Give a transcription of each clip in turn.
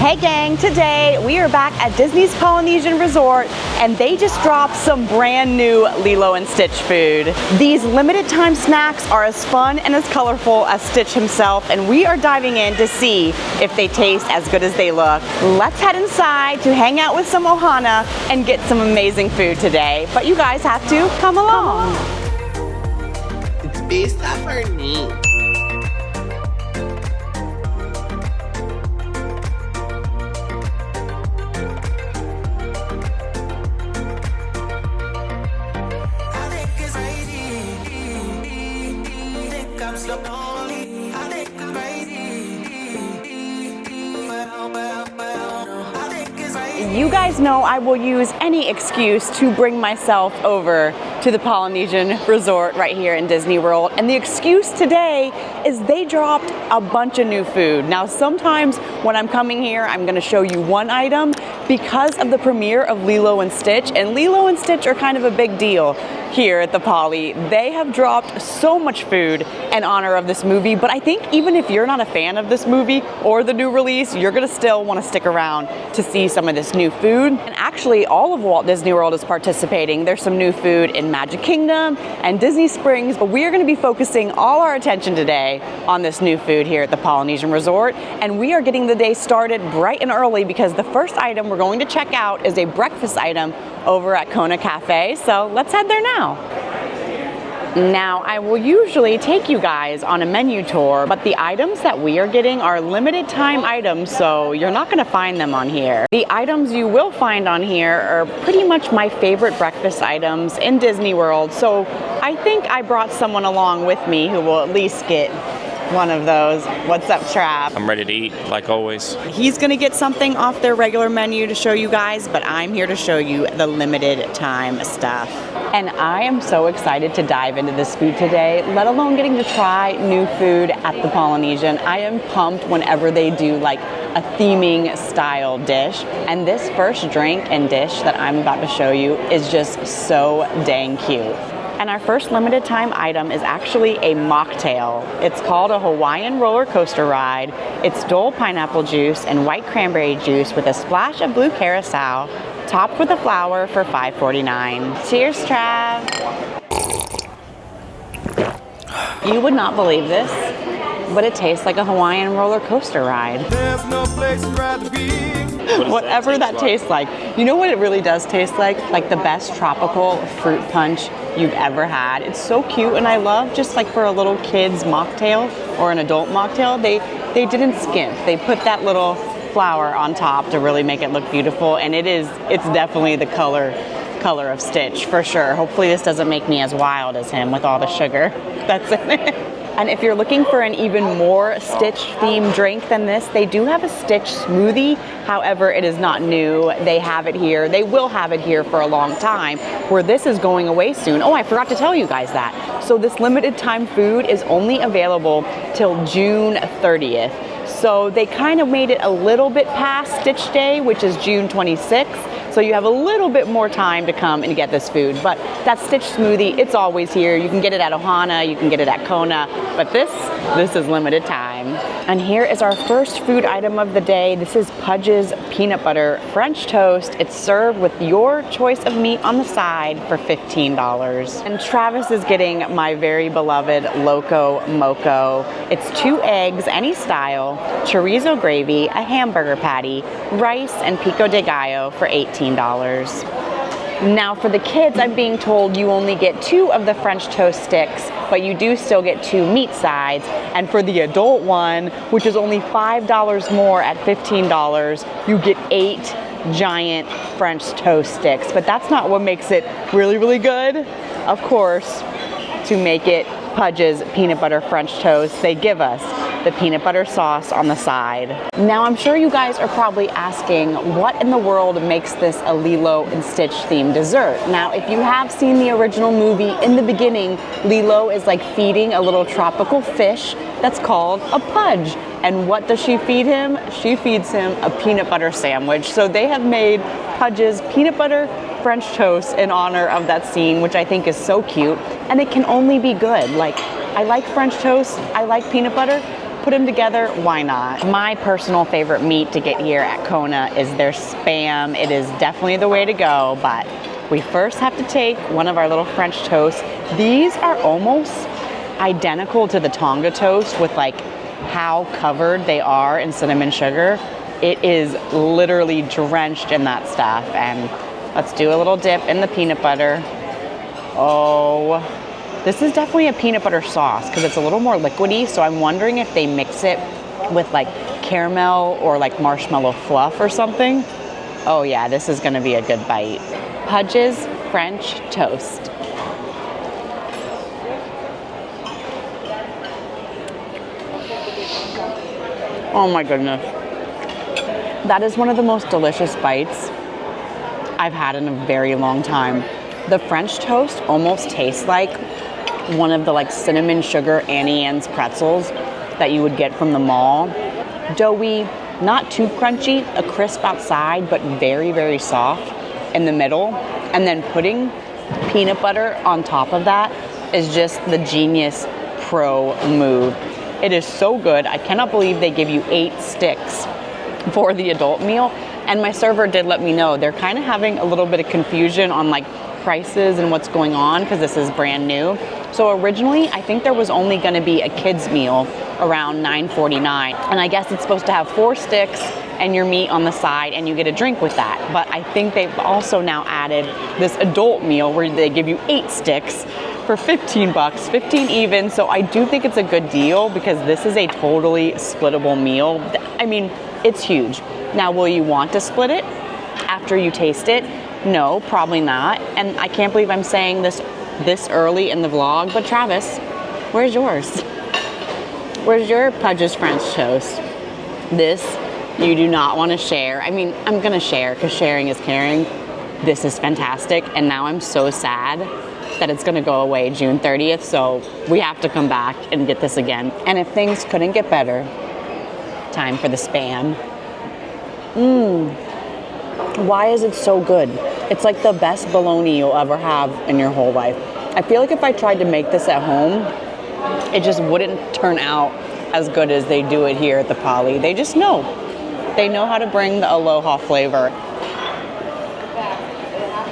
Hey gang, today we are back at Disney's Polynesian Resort and they just dropped some brand new Lilo and Stitch food. These limited time snacks are as fun and as colorful as Stitch himself, and we are diving in to see if they taste as good as they look. Let's head inside to hang out with some Ohana and get some amazing food today. But you guys have to come along. It's based off our name. You guys know I will use any excuse to bring myself over to the Polynesian Resort right here in Disney World. And the excuse today is they dropped a bunch of new food. Now, sometimes when I'm coming here, I'm gonna show you one item because of the premiere of Lilo and Stitch. And Lilo and Stitch are kind of a big deal here at the Poly. They have dropped so much food in honor of this movie, but I think even if you're not a fan of this movie or the new release, you're gonna still wanna stick around to see some of this new food. And actually, all of Walt Disney World is participating. There's some new food in Magic Kingdom and Disney Springs, but we are gonna be focusing all our attention today on this new food here at the Polynesian Resort. And we are getting the day started bright and early because the first item we're going to check out is a breakfast item over at Kona Cafe. So let's head there now. Now, I will usually take you guys on a menu tour, but the items that we are getting are limited time items, so you're not gonna find them on here. The items you will find on here are pretty much my favorite breakfast items in Disney World, so I think I brought someone along with me who will at least get one of those. What's up, Trav? I'm ready to eat, like always. He's gonna get something off their regular menu to show you guys, but I'm here to show you the limited time stuff. And I am so excited to dive into this food today, let alone getting to try new food at the Polynesian. I am pumped whenever they do like a theming style dish. And this first drink and dish that I'm about to show you is just so dang cute. And our first limited time item is actually a mocktail. It's called a Hawaiian roller coaster ride. It's Dole pineapple juice and white cranberry juice with a splash of blue curacao, topped with a flower for $5.49. Cheers, Trav. You would not believe this, but it tastes like a Hawaiian roller coaster ride. There's no place I'd rather be. Whatever that tastes like. You know what it really does taste like? Like the best tropical fruit punch you've ever had. It's so cute, and I love just like for a little kid's mocktail or an adult mocktail, they didn't skimp. They put that little flower on top to really make it look beautiful, and it's definitely the color of Stitch for sure. Hopefully this doesn't make me as wild as him with all the sugar that's in it. And if you're looking for an even more Stitch-themed drink than this, they do have a Stitch smoothie. However, it is not new. They have it here. They will have it here for a long time, where this is going away soon. Oh, I forgot to tell you guys that. So this limited time food is only available till June 30th. So they kind of made it a little bit past Stitch Day, which is June 26th. So you have a little bit more time to come and get this food. But that Stitch smoothie, it's always here. You can get it at Ohana, you can get it at Kona, but this is limited time. And here is our first food item of the day. This is Pudge's Peanut Butter French Toast. It's served with your choice of meat on the side for $15. And Travis is getting my very beloved Loco Moco. It's 2 eggs, any style, chorizo gravy, a hamburger patty, rice, and pico de gallo for $18. Now for the kids, I'm being told you only get 2 of the French toast sticks, but you do still get 2 meat sides. And for the adult one, which is only $5 more at $15, you get 8 giant French toast sticks. But that's not what makes it really, really good. Of course, to make it Pudge's Peanut Butter French Toast, they give us the peanut butter sauce on the side. Now, I'm sure you guys are probably asking what in the world makes this a Lilo and Stitch themed dessert. Now, if you have seen the original movie, in the beginning, Lilo is like feeding a little tropical fish that's called a pudge. And what does she feed him? She feeds him a peanut butter sandwich. So they have made Pudge's peanut butter French toast in honor of that scene, which I think is so cute. And it can only be good. Like, I like French toast, I like peanut butter, put them together, why not? My personal favorite meat to get here at Kona is their Spam. It is definitely the way to go, but we first have to take one of our little French toasts. These are almost identical to the Tonga toast with like how covered they are in cinnamon sugar. It is literally drenched in that stuff. And let's do a little dip in the peanut butter. Oh, this is definitely a peanut butter sauce because it's a little more liquidy. So I'm wondering if they mix it with like caramel or like marshmallow fluff or something. Oh yeah, this is gonna be a good bite. Pudge's French toast. Oh my goodness. That is one of the most delicious bites I've had in a very long time. The French toast almost tastes like one of the like cinnamon sugar Annie Ann's pretzels that you would get from the mall. Doughy, not too crunchy, a crisp outside, but very, very soft in the middle. And then putting peanut butter on top of that is just the genius pro move. It is so good. I cannot believe they give you 8 sticks for the adult meal. And my server did let me know they're kind of having a little bit of confusion on like prices and what's going on because this is brand new. So originally, I think there was only going to be a kids meal around $9.49. And I guess it's supposed to have 4 sticks and your meat on the side and you get a drink with that. But I think they've also now added this adult meal where they give you 8 sticks for 15 bucks, 15 even. So I do think it's a good deal because this is a totally splittable meal. I mean, it's huge. Now, will you want to split it after you taste it? No, probably not. And I can't believe I'm saying this early in the vlog, but Travis, where's yours? Where's your Pudge's French toast? This you do not want to share. I mean, I'm gonna share because sharing is caring. This is fantastic. And now I'm so sad that it's gonna go away June 30th. So we have to come back and get this again. And if things couldn't get better, time for the Spam. Why is it so good? It's like the best bologna you'll ever have in your whole life. I feel like if I tried to make this at home, it just wouldn't turn out as good as they do it here at the Poly. They just know. They know how to bring the aloha flavor.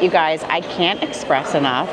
You guys, I can't express enough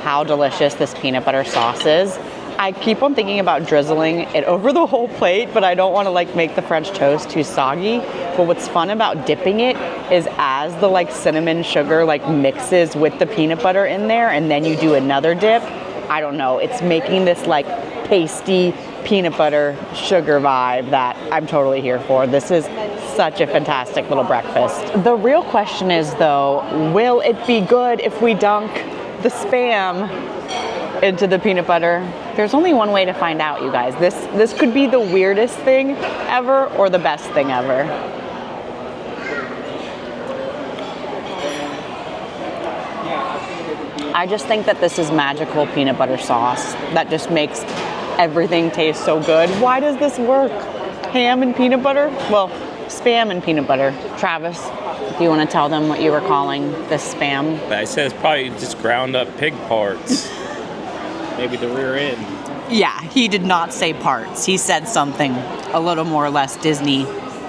how delicious this peanut butter sauce is. I keep on thinking about drizzling it over the whole plate, but I don't want to like make the French toast too soggy. But what's fun about dipping it is as the like cinnamon sugar like mixes with the peanut butter in there and then you do another dip, I don't know, it's making this like pasty peanut butter sugar vibe that I'm totally here for. This is such a fantastic little breakfast. The real question is though, will it be good if we dunk the Spam into the peanut butter? There's only one way to find out, you guys. This could be the weirdest thing ever or the best thing ever. I just think that this is magical peanut butter sauce that just makes everything taste so good. Why does this work? Ham and peanut butter? Well, Spam and peanut butter. Travis, do you want to tell them what you were calling this Spam? I said it's probably just ground up pig parts. Maybe the rear end. Yeah, he did not say parts. He said something a little more or less Disney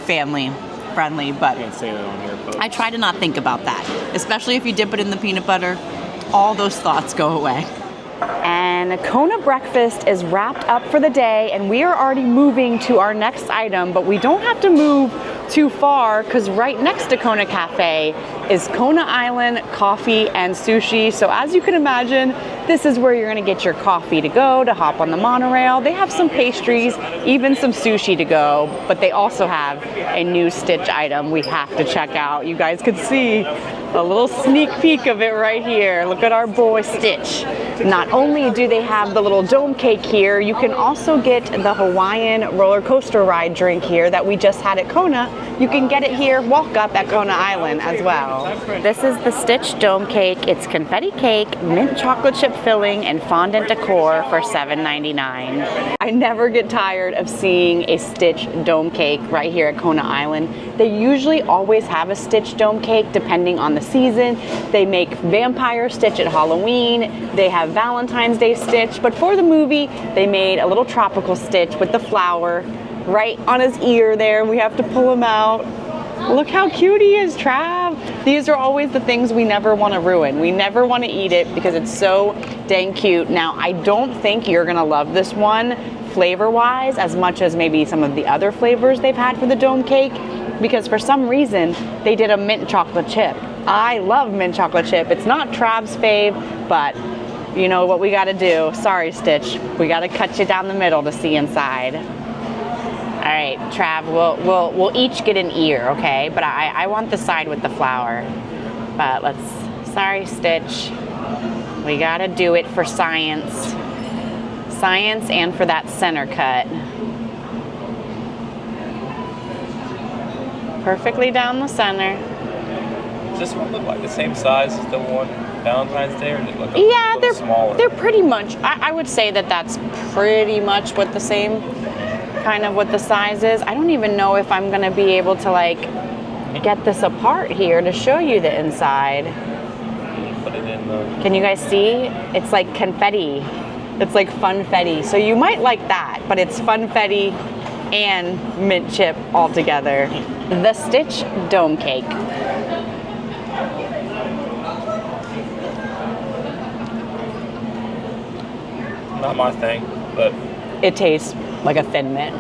family friendly, but I can't say that on here, folks. I try to not think about that, especially if you dip it in the peanut butter. All those thoughts go away. And Kona breakfast is wrapped up for the day and we are already moving to our next item, but we don't have to move too far because right next to Kona Cafe is Kona Island Coffee and Sushi. So as you can imagine, this is where you're gonna get your coffee to go, to hop on the monorail. They have some pastries, even some sushi to go, but they also have a new Stitch item we have to check out. You guys could see a little sneak peek of it right here. Look at our boy Stitch. Not only do they have the little dome cake here, you can also get the Hawaiian roller coaster ride drink here that we just had at Kona. You can get it here, walk up at Kona Island as well. This is the Stitch dome cake. It's confetti cake, mint chocolate chip filling, and fondant decor for $7.99. I never get tired of seeing a Stitch dome cake right here at Kona Island. They usually always have a Stitch dome cake depending on the Christmas season. They make Vampire Stitch at Halloween. They have Valentine's Day Stitch. But for the movie, they made a little tropical Stitch with the flower right on his ear there. We have to pull him out. Look how cute he is, Trav. These are always the things we never want to ruin. We never want to eat it because it's so dang cute. Now, I don't think you're gonna love this one flavor-wise as much as maybe some of the other flavors they've had for the dome cake, because for some reason, they did a mint chocolate chip. I love mint chocolate chip. It's not Trav's fave, but you know what we gotta do. Sorry, Stitch. We gotta cut you down the middle to see inside. All right, Trav, we'll each get an ear, okay? But I want the side with the flower. But sorry, Stitch. We gotta do it for science. Science and for that center cut. Perfectly down the center. Does this one look like the same size as the one Valentine's Day, or does it look Yeah, little smaller? they're pretty much, I would say that's pretty much what the same kind of what the size is. I don't even know if I'm gonna be able to like get this apart here to show you the inside. Put it in the... Can you guys see? It's like confetti. It's like funfetti. So you might like that, but it's funfetti and mint chip all together. The Stitch Dome Cake. Not my thing, but It tastes like a Thin Mint,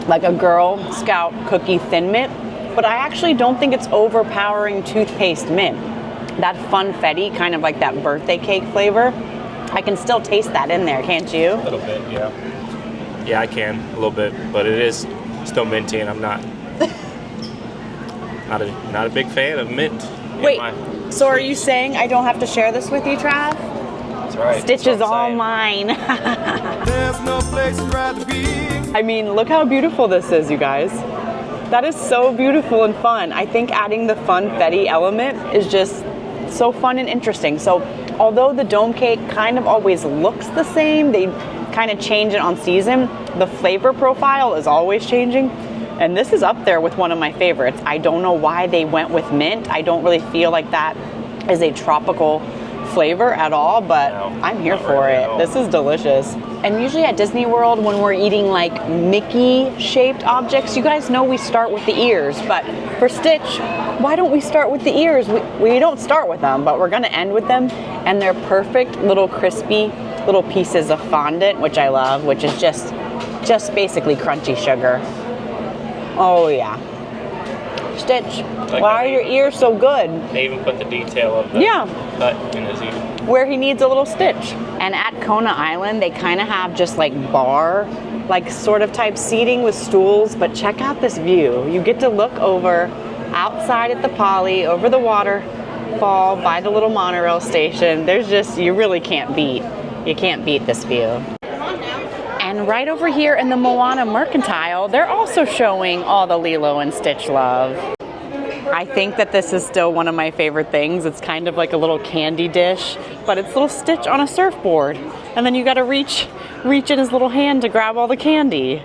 like a Girl Scout cookie Thin Mint, but I actually don't think it's overpowering toothpaste mint. That funfetti, kind of like that birthday cake flavor, I can still taste that in there, can't you? a little bit, yeah. Yeah, I can, a little bit, but it is still minty, and I'm not a big fan of mint. Wait, so are you saying I don't have to share this with you, Trav? That's right. Stitch is all mine. There's no place I'd rather be. I mean, look how beautiful this is, you guys. That is so beautiful and fun. I think adding the funfetti element is just so fun and interesting. So although the dome cake kind of always looks the same, they kind of change it on season, the flavor profile is always changing. And this is up there with one of my favorites. I don't know why they went with mint. I don't really feel like that is a tropical flavor at all, but No, I'm here not for really it. at all. This is delicious. And usually at Disney World, when we're eating like Mickey-shaped objects, you guys know we start with the ears, but for Stitch, why don't we start with the ears? We don't start with them, but we're gonna end with them, and they're perfect little crispy little pieces of fondant, which I love, which is just basically crunchy sugar. Oh yeah. Stitch, Like why that are your ears so good? They even put the detail of the Yeah. cut in his ear. Where he needs a little stitch. And at Kona Island, they kind of have just like bar, like sort of type seating with stools, but check out this view. You get to look over outside at the Poly, over the waterfall, by the little monorail station. There's just, you really can't beat this view. And right over here in the Moana Mercantile, they're also showing all the Lilo and Stitch love. I think that this is still one of my favorite things. It's kind of like a little candy dish, but it's little Stitch on a surfboard. And then you gotta reach in his little hand to grab all the candy.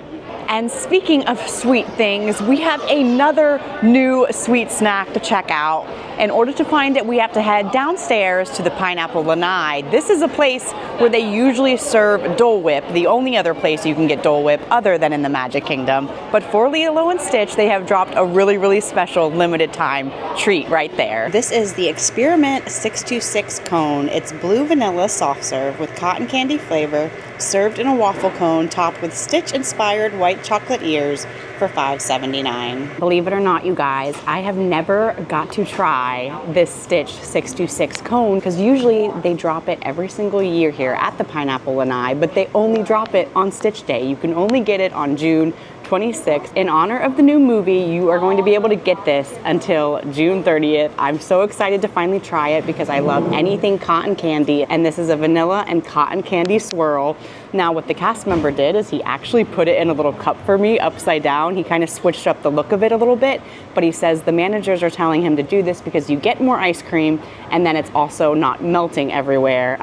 And speaking of sweet things, we have another new sweet snack to check out. In order to find it, we have to head downstairs to the Pineapple Lanai. This is a place where they usually serve Dole Whip, the only other place you can get Dole Whip other than in the Magic Kingdom. But for Lilo and Stitch, they have dropped a really, really special limited time treat right there. This is the Experiment 626 cone. It's blue vanilla soft serve with cotton candy flavor, served in a waffle cone topped with Stitch-inspired white chocolate ears for $5.79. Believe it or not, you guys, I have never got to try this Stitch 626 cone because usually they drop it every single year here at the Pineapple Lanai, but they only drop it on Stitch Day. You can only get it on June 26th. In honor of the new movie, you are going to be able to get this until June 30th. I'm so excited to finally try it because I love anything cotton candy, and this is a vanilla and cotton candy swirl. Now, what the cast member did is he actually put it in a little cup for me upside down. He kind of switched up the look of it a little bit, but he says the managers are telling him to do this because you get more ice cream and then it's also not melting everywhere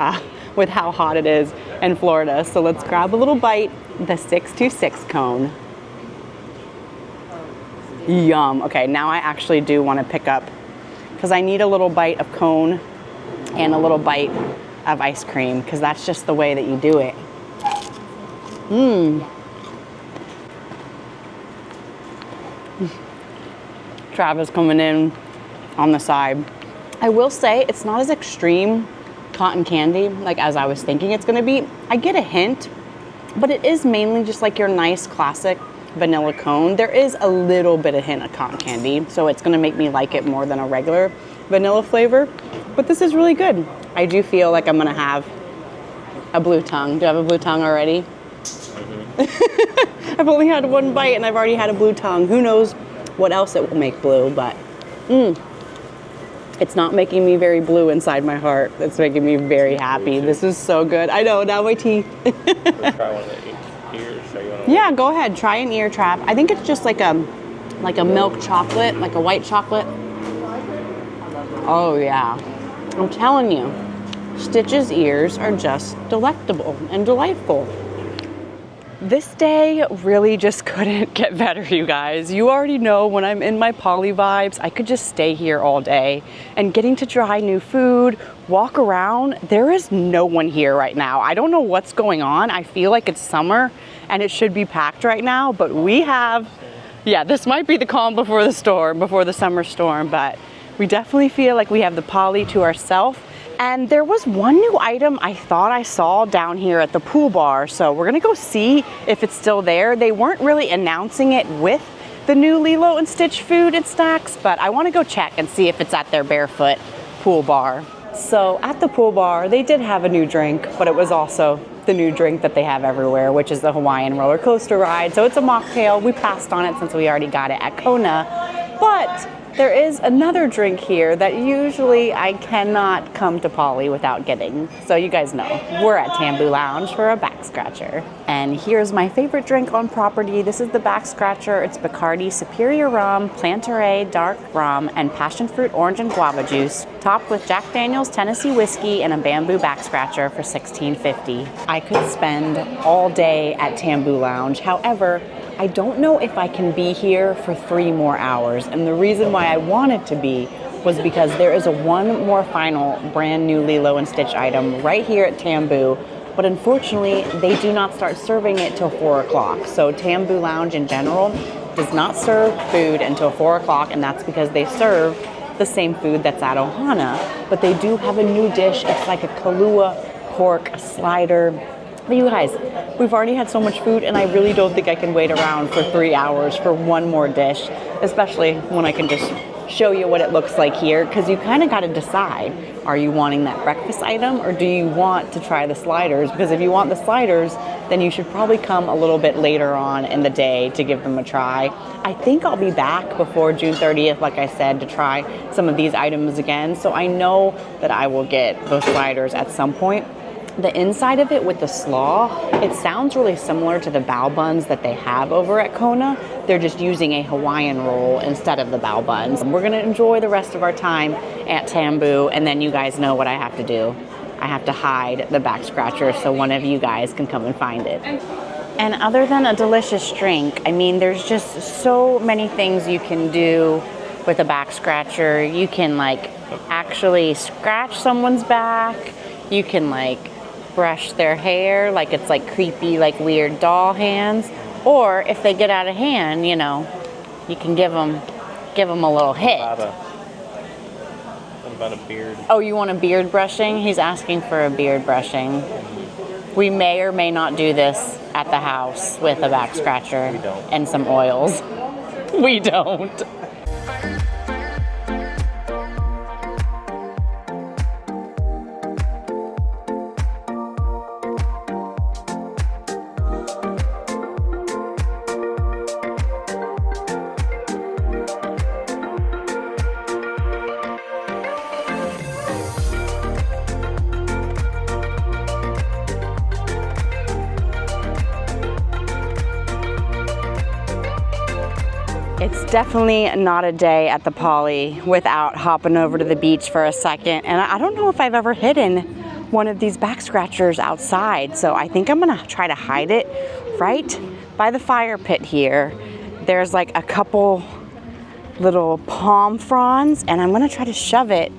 with how hot it is in Florida. So let's grab a little bite, the 626 cone. Yum. Okay, now I actually do want to pick up because I need a little bite of cone and a little bite of ice cream, because that's just the way that you do it. Travis coming in on the side. I will say it's not as extreme cotton candy like as I was thinking it's gonna be. I get a hint, but it is mainly just like your nice classic vanilla cone. There is a little bit of hint of cotton candy, so it's gonna make me like it more than a regular vanilla flavor. But this is really good. I do feel like I'm gonna have a blue tongue. Do I have a blue tongue already? I've only had one bite and I've already had a blue tongue. Who knows what else it will make blue, but it's not making me very blue inside my heart. It's making me very happy. This is so good. I know, now my teeth. Try one of the ears. Yeah, go ahead, try an ear trap. I think it's just like a milk chocolate, like a white chocolate. Oh yeah, I'm telling you, Stitch's ears are just delectable and delightful. This day really just couldn't get better, you guys. You already know when I'm in my Poly vibes, I could just stay here all day. And getting to try new food, walk around, there is no one here right now. I don't know what's going on. I feel like it's summer and it should be packed right now, but we have, yeah, this might be the calm before the storm, before the summer storm, but we definitely feel like we have the Poly to ourselves. And there was one new item I thought I saw down here at the pool bar, so we're gonna go see if it's still there. They weren't really announcing it with the new Lilo and Stitch food and snacks, but I wanna go check and see if it's at their Barefoot pool bar. So at the pool bar, they did have a new drink, but it was also the new drink that they have everywhere, which is the Hawaiian roller coaster ride. So it's a mocktail. We passed on it since we already got it at Kona, but there is another drink here that usually I cannot come to Poly without getting. So you guys know, we're at Tambu Lounge for a back scratcher. And here's my favorite drink on property. This is the back scratcher. It's Bacardi Superior Rum, Plantaray Dark Rum, and Passion Fruit Orange and Guava Juice, topped with Jack Daniel's Tennessee Whiskey and a bamboo back scratcher for $16.50. I could spend all day at Tambu Lounge. However, I don't know if I can be here for 3 more hours. And the reason why I wanted to be was because there is one more final brand new Lilo and Stitch item right here at Tambu. But unfortunately, they do not start serving it till 4 o'clock. So Tambu Lounge in general does not serve food until 4 o'clock, and that's because they serve the same food that's at Ohana. But they do have a new dish. It's like a Kahlua pork slider. But you guys, we've already had so much food and I really don't think I can wait around for 3 hours for one more dish, especially when I can just show you what it looks like here, because you kind of got to decide, are you wanting that breakfast item or do you want to try the sliders? Because if you want the sliders, then you should probably come a little bit later on in the day to give them a try. I think I'll be back before June 30th, like I said, to try some of these items again. So I know that I will get those sliders at some point. The inside of it with the slaw, it sounds really similar to the bao buns that they have over at Kona. They're just using a Hawaiian roll instead of the bao buns. We're gonna enjoy the rest of our time at Tambu, and then you guys know what I have to do. I have to hide the back scratcher so one of you guys can come and find it. And other than a delicious drink, I mean, there's just so many things you can do with a back scratcher. You can like actually scratch someone's back. You can like brush their hair like it's like creepy, like weird doll hands. Or if they get out of hand, you know, you can give them a little hit. What about a beard? Oh, you want a beard brushing? He's asking for a beard brushing. We may or may not do this at the house with a back scratcher and some oils. We don't. It's definitely not a day at the Poly without hopping over to the beach for a second. And I don't know if I've ever hidden one of these back scratchers outside. So I think I'm gonna try to hide it right by the fire pit here. There's like a couple little palm fronds, and I'm gonna try to shove it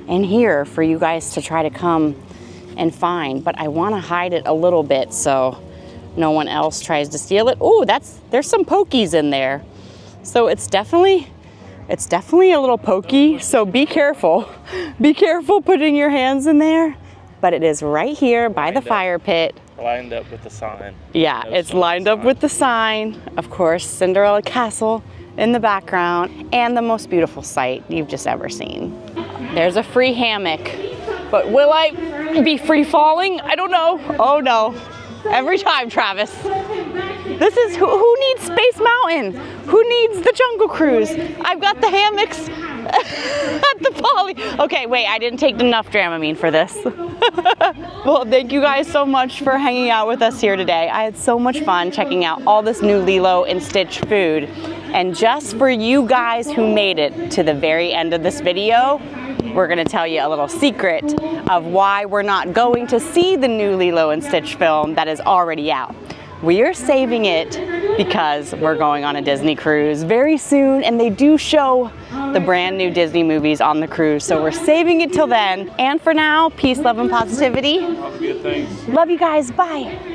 in here for you guys to try to come and find, but I wanna hide it a little bit so no one else tries to steal it. Oh, there's some pokies in there. So it's definitely a little pokey, so be careful. Be careful putting your hands in there, but it is right here by the fire pit. Lined up with the sign. Yeah, it's lined up with the sign. Of course, Cinderella Castle in the background, and the most beautiful sight you've just ever seen. There's a free hammock, but will I be free falling? I don't know. Oh no, every time, Travis. This is, who needs Space Mountain? Who needs the Jungle Cruise? I've got the hammocks at the Poly. Okay, wait, I didn't take enough Dramamine for this. Well, thank you guys so much for hanging out with us here today. I had so much fun checking out all this new Lilo and Stitch food. And just for you guys who made it to the very end of this video, we're gonna tell you a little secret of why we're not going to see the new Lilo and Stitch film that is already out. We are saving it because we're going on a Disney cruise very soon, and they do show the brand new Disney movies on the cruise, so we're saving it till then. And for now, peace, love, and positivity. Love you guys, bye.